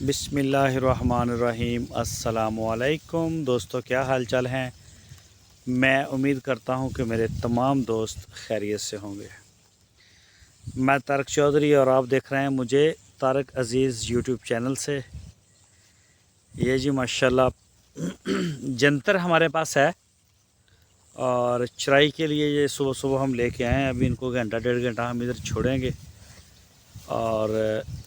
बिस्मिल्लाहिर्रहमानिर्रहीम। अस्सलामुअलैकुम दोस्तों, क्या हाल चाल हैं। मैं उम्मीद करता हूं कि मेरे तमाम दोस्त खैरियत से होंगे। मैं तारक चौधरी और आप देख रहे हैं मुझे तारक अज़ीज़ यूट्यूब चैनल से। ये जी माशाल्लाह जंतर हमारे पास है और चराई के लिए ये सुबह सुबह हम लेके आए हैं। अभी इनको घंटा डेढ़ घंटा हम इधर छोड़ेंगे और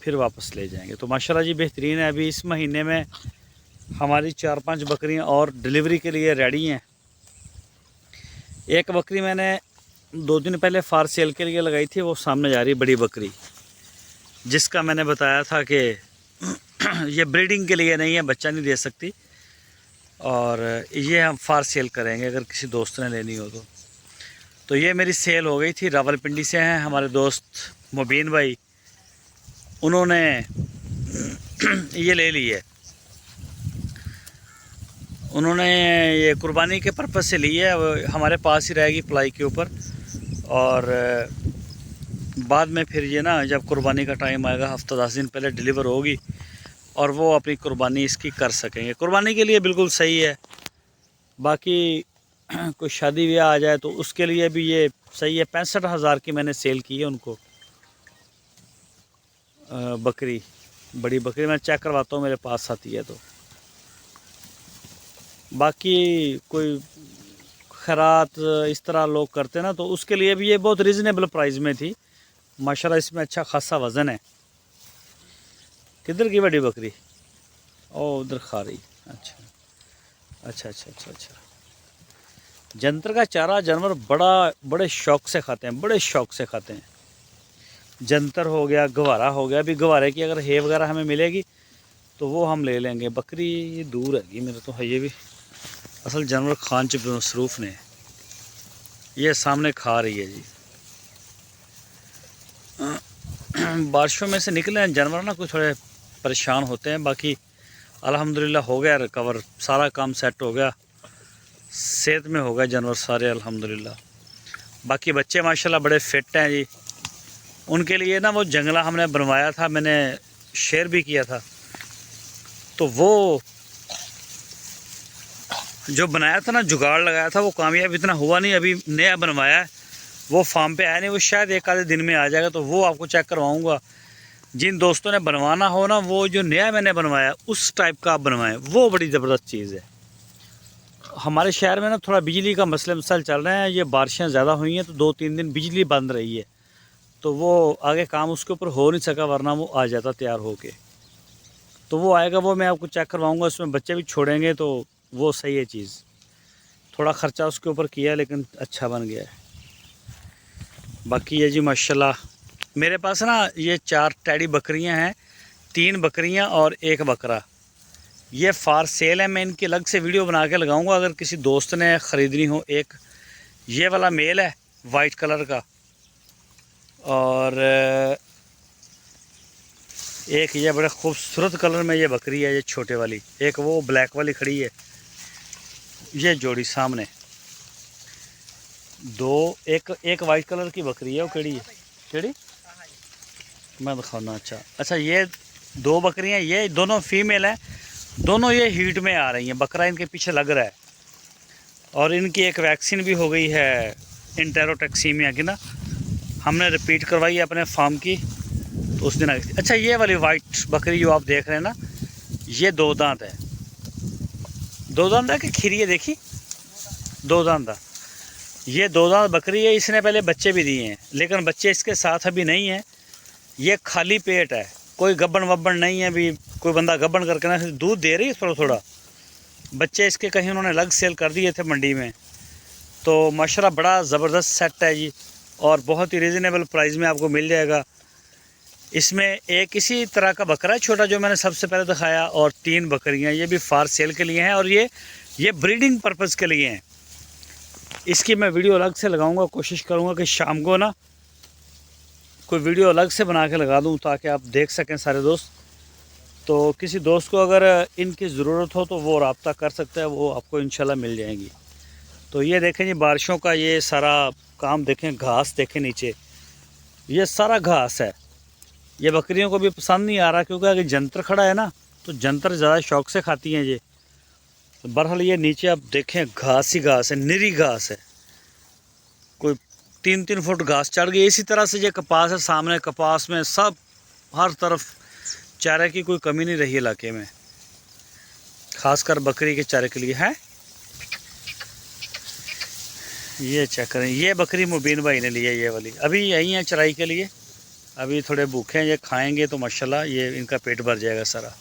फिर वापस ले जाएंगे। तो माशाल्लाह जी बेहतरीन है। अभी इस महीने में हमारी 4-5 बकरियां और डिलीवरी के लिए रेडी हैं। एक बकरी मैंने 2 दिन पहले फार सेल के लिए लगाई थी, वो सामने जा रही बड़ी बकरी, जिसका मैंने बताया था कि ये ब्रीडिंग के लिए नहीं है, बच्चा नहीं दे सकती और ये हम फार सेल करेंगे अगर किसी दोस्त ने लेनी हो तो ये मेरी सेल हो गई थी। रावलपिंडी से हैं हमारे दोस्त मुबीन भाई, उन्होंने ये ले ली है। उन्होंने ये कुर्बानी के पर्पज़ से ली है। वो हमारे पास ही रहेगी प्लाई के ऊपर और बाद में फिर ये ना जब कुर्बानी का टाइम आएगा हफ्ता 10 दिन पहले डिलीवर होगी और वो अपनी कुर्बानी इसकी कर सकेंगे। कुर्बानी के लिए बिल्कुल सही है। बाकी कोई शादी ब्याह आ जाए तो उसके लिए भी ये सही है। 65,000 की मैंने सेल की है उनको बकरी, बड़ी बकरी। मैं चेक करवाता हूँ मेरे पास आती है तो। बाकी कोई खैरात इस तरह लोग करते ना, तो उसके लिए भी ये बहुत रीज़नेबल प्राइस में थी। माशाल्लाह इसमें अच्छा खासा वज़न है। किधर की बड़ी बकरी? ओ उधर खा रही। अच्छा अच्छा अच्छा अच्छा अच्छा। जंतर का चारा जानवर बड़े शौक़ से खाते हैं, बड़े शौक़ से खाते हैं। जंतर हो गया, गवारा हो गया। अभी गवारे की अगर हे वगैरह हमें मिलेगी तो वो हम ले लेंगे। बकरी दूर है मेरे तो है, ये भी असल जानवर खान च मसरूफ़ ने। ये सामने खा रही है जी। बारिशों में से निकले हैं जानवर ना, कुछ थोड़े परेशान होते हैं। बाकी अल्हम्दुलिल्लाह हो गया रिकवर, सारा काम सेट हो गया, सेहत में हो गए जानवर सारे अल्हम्दुलिल्लाह। बाकी बच्चे माशाल्लाह बड़े फिट हैं जी। उनके लिए ना वो जंगला हमने बनवाया था, मैंने शेयर भी किया था, तो वो जो बनाया था ना, जुगाड़ लगाया था, वो कामयाब इतना हुआ नहीं। अभी नया बनवाया है, वो फार्म पे आया नहीं, वो शायद एक आधे दिन में आ जाएगा, तो वो आपको चेक करवाऊंगा। जिन दोस्तों ने बनवाना हो ना, वो जो नया मैंने बनवाया उस टाइप का आप बनवाएं, वो बड़ी ज़बरदस्त चीज़ है। हमारे शहर में ना थोड़ा बिजली का मसले चल रहे हैं। ये बारिशें ज़्यादा हुई हैं तो 2-3 दिन बिजली बंद रही है, तो वो आगे काम उसके ऊपर हो नहीं सका, वरना वो आ जाता तैयार होके। तो वो आएगा, वो मैं आपको चेक करवाऊंगा। उसमें बच्चे भी छोड़ेंगे तो वो सही है चीज़। थोड़ा ख़र्चा उसके ऊपर किया लेकिन अच्छा बन गया है। बाकी ये जी माशाल्लाह मेरे पास ना ये 4 टैडी बकरियां हैं, 3 बकरियां और 1 बकरा। ये फार सेल है। मैं इनकी अलग से वीडियो बना के लगाऊंगा अगर किसी दोस्त ने ख़रीदनी हो। एक ये वाला मेल है वाइट कलर का और एक ये बड़े खूबसूरत कलर में ये बकरी है, ये छोटे वाली। एक वो ब्लैक वाली खड़ी है। ये जोड़ी सामने दो, एक वाइट कलर की बकरी है। वो केड़ी है? केड़ी मैं दिखाना। अच्छा ये 2 बकरियां, ये दोनों फीमेल हैं। दोनों ये हीट में आ रही हैं। बकरा इनके पीछे लग रहा है और इनकी एक वैक्सीन भी हो गई है एंटेरोटॉक्सीमिया की ना, हमने रिपीट करवाई है अपने फार्म की, तो उस दिन आई थी। अच्छा ये वाली वाइट बकरी जो आप देख रहे हैं ना, ये 2 दांत है। 2 दांत है कि खीरी है? देखी 2 दांत है। ये 2 दांत बकरी है। इसने पहले बच्चे भी दिए हैं लेकिन बच्चे इसके साथ अभी नहीं है। ये खाली पेट है, कोई गब्बन वब्बन नहीं है। अभी कोई बंदा गब्बन करके ना दूध दे रही है थोड़ा थोड़ा। बच्चे इसके कहीं उन्होंने अलग सेल कर दिए थे मंडी में। तो माशाल्लाह बड़ा ज़बरदस्त सेट है जी और बहुत ही रीज़नेबल प्राइस में आपको मिल जाएगा। इसमें एक इसी तरह का बकरा है छोटा जो मैंने सबसे पहले दिखाया, और 3 बकरियां। ये भी फार सेल के लिए हैं और ये ब्रीडिंग पर्पज़ के लिए हैं। इसकी मैं वीडियो अलग से लगाऊंगा। कोशिश करूंगा कि शाम को ना कोई वीडियो अलग से बना के लगा दूं ताकि आप देख सकें सारे दोस्त। तो किसी दोस्त को अगर इनकी ज़रूरत हो तो वो रब्ता कर सकता है, वो आपको इंशाल्लाह मिल जाएंगी। तो ये देखें जी बारिशों का ये सारा काम देखें, घास देखें नीचे, ये सारा घास है। ये बकरियों को भी पसंद नहीं आ रहा क्योंकि आगे जंतर खड़ा है ना, तो जंतर ज़्यादा शौक से खाती हैं ये। तो बहरहाल ये नीचे आप देखें घास ही घास है, निरी घास है, कोई 3-3 फुट घास चढ़ गई। इसी तरह से ये कपास है, सामने कपास में सब हर तरफ चारे की कोई कमी नहीं रही इलाके में, खासकर बकरी के चारे के लिए है। ये चेक करें, ये बकरी मुबीन भाई ने ली है, ये वाली अभी यही है चराई के लिए। अभी थोड़े भूखे हैं, ये खाएंगे तो माशाल्लाह ये इनका पेट भर जाएगा सारा।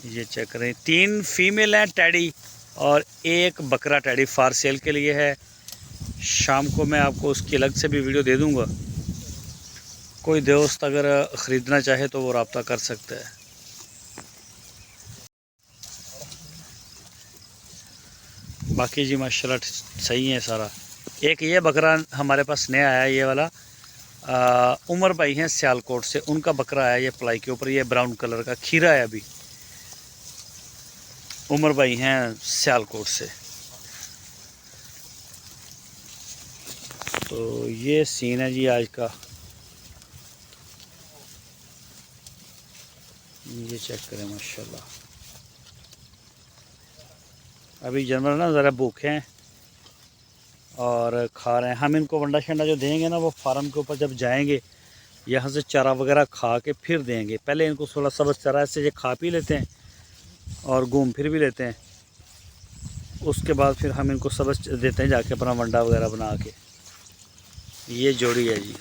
ये चेक करें, 3 फीमेल हैं टैडी और 1 बकरा टैडी फार सेल के लिए है। शाम को मैं आपको उसकी अलग से भी वीडियो दे दूंगा, कोई दोस्त अगर ख़रीदना चाहे तो वो रब्ता कर सकता है। बाकी जी माशाल्लाह सही है सारा। एक ये बकरा हमारे पास नया आया, ये वाला उमर भाई हैं सियालकोट से, उनका बकरा आया ये प्लाई के ऊपर, ये ब्राउन कलर का खीरा है। अभी उमर भाई हैं सियालकोट से। तो ये सीन है जी आज का। ये चेक करें माशाल्लाह, अभी जानवर ना ज़रा भूखे हैं और खा रहे हैं। हम इनको वंडा शंडा जो देंगे ना, वो फार्म के ऊपर जब जाएंगे यहाँ से चारा वगैरह खा के फिर देंगे। पहले इनको 16 सबज चारा से ये खा पी लेते हैं और घूम फिर भी लेते हैं, उसके बाद फिर हम इनको सबज देते हैं जाके अपना वंडा वगैरह बना के। ये जोड़ी है जी।